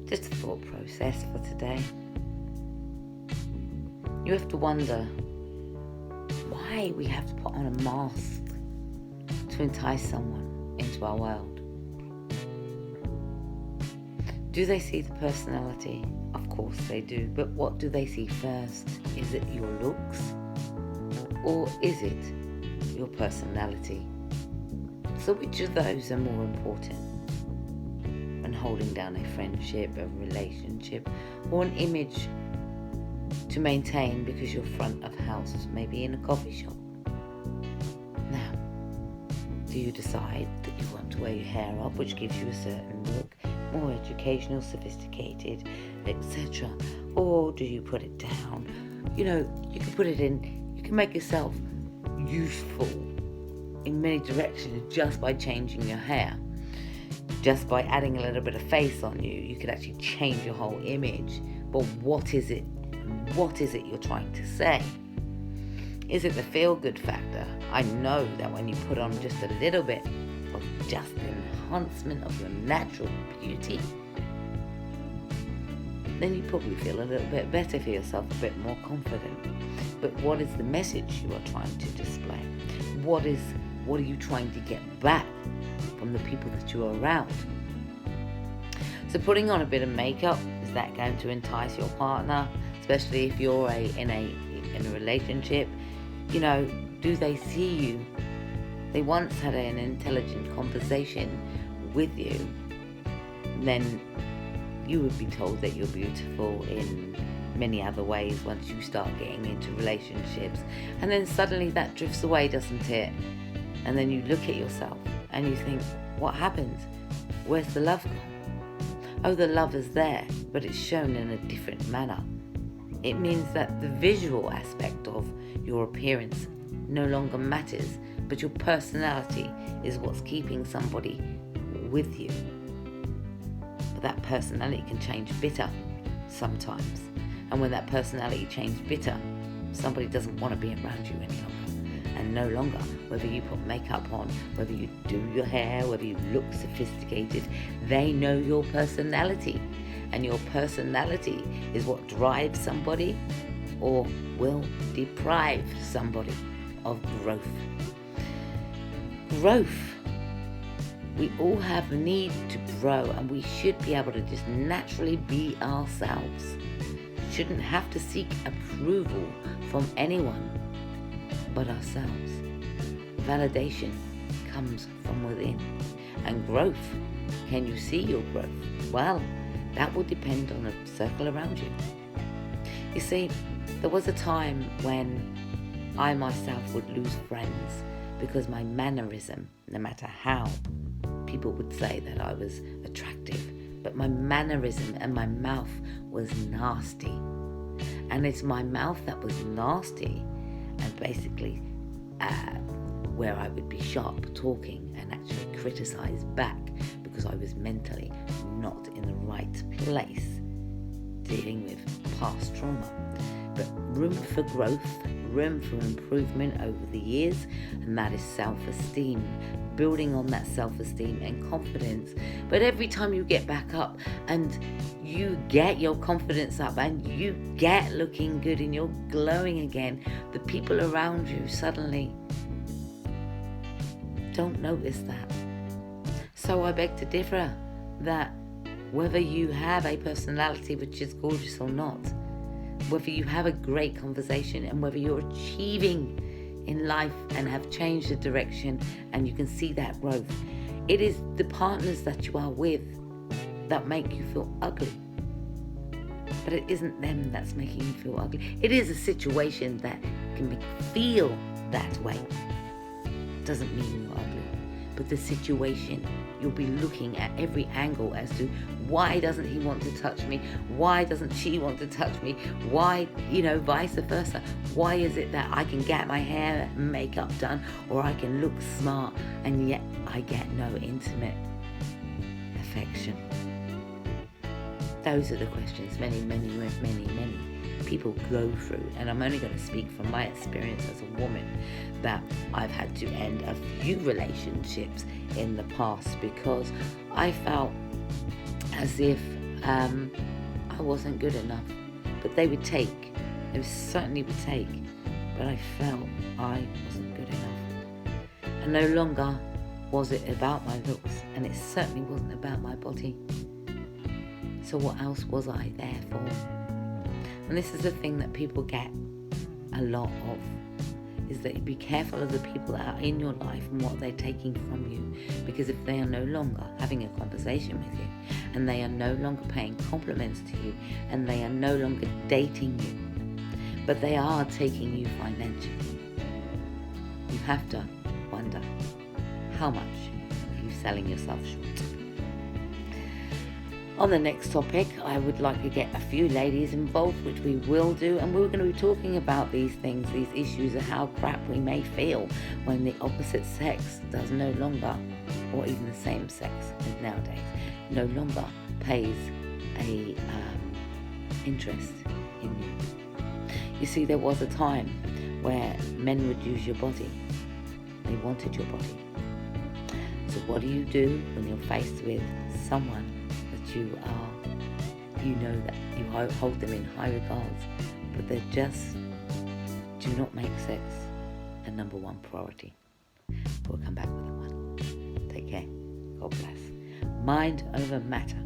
Just a thought process for today. You have to wonder why we have to put on a mask to entice someone into our world. Do they see the personality? Of course they do, but what do they see first? Is it your looks or is it your personality? So which of those are more important when holding down a friendship, a relationship, or an image to maintain because you're front of house, maybe in a coffee shop? Now, do you decide that you want to wear your hair up, which gives you a certain look, more educational, sophisticated, etc.? Or do you put it down? You can put it in, you can make yourself useful in many directions just by changing your hair. Just by adding a little bit of face on you, you could actually change your whole image. But what is it? What is it you're trying to say? Is it the feel-good factor? I know that when you put on just a little bit of just enhancement of your natural beauty, then you probably feel a little bit better for yourself, a bit more confident. But what is the message you are trying to display? What are you trying to get back from the people that you are around? So putting on a bit of makeup, is that going to entice your partner? Especially if you're in a relationship, do they see you? They once had an intelligent conversation with you, then you would be told that you're beautiful in many other ways once you start getting into relationships. And then suddenly that drifts away, doesn't it? And then you look at yourself and you think, what happened? Where's the love gone? Oh, the love is there, but it's shown in a different manner. It means that the visual aspect of your appearance no longer matters, but your personality is what's keeping somebody with you. But that personality can change bitter sometimes. And when that personality changes bitter, somebody doesn't want to be around you any longer. And no longer, whether you put makeup on, whether you do your hair, whether you look sophisticated, they know your personality. And your personality is what drives somebody or will deprive somebody of growth. Growth. We all have a need to grow, and we should be able to just naturally be ourselves. Shouldn't have to seek approval from anyone but ourselves. Validation comes from within. And growth, can you see your growth? Well, that will depend on the circle around you. You see, there was a time when I myself would lose friends because my mannerism, no matter how people would say that I was attractive, but my mannerism and my mouth was nasty. And it's my mouth that was nasty, and basically where I would be sharp talking and actually criticize back because I was mentally not in the right place dealing with past trauma. But room for growth, room for improvement over the years, and that is self-esteem, building on that self-esteem and confidence. But every time you get back up and you get your confidence up and you get looking good and you're glowing again, the people around you suddenly don't notice that. So I beg to differ that whether you have a personality which is gorgeous or not, whether you have a great conversation and whether you're achieving in life and have changed the direction and you can see that growth, it is the partners that you are with that make you feel ugly. But it isn't them that's making you feel ugly. It is a situation that can feel that way. Doesn't mean you're ugly. But the situation, you'll be looking at every angle as to why doesn't he want to touch me? Why doesn't she want to touch me? Why, vice versa. Why is it that I can get my hair and makeup done or I can look smart and yet I get no intimate affection? Those are the questions many people go through. And I'm only going to speak from my experience as a woman that I've had to end a few relationships in the past because I felt as if I wasn't good enough. But they would take. They certainly would take. But I felt I wasn't good enough. And no longer was it about my looks, and it certainly wasn't about my body. So what else was I there for? And this is the thing that people get a lot of, is that you be careful of the people that are in your life and what they're taking from you. Because if they are no longer having a conversation with you, and they are no longer paying compliments to you, and they are no longer dating you, but they are taking you financially, you have to wonder, how much are you selling yourself short? On the next topic, I would like to get a few ladies involved, which we will do, and we're going to be talking about these things, these issues of how crap we may feel when the opposite sex does no longer, or even the same sex nowadays, no longer pays a interest in you. You see, there was a time where men would use your body. They wanted your body. So what do you do when you're faced with someone that you know that you hold them in high regards, but they just do not make sex a number one priority? We'll come back with that one. Take care. God bless. Mind over matter.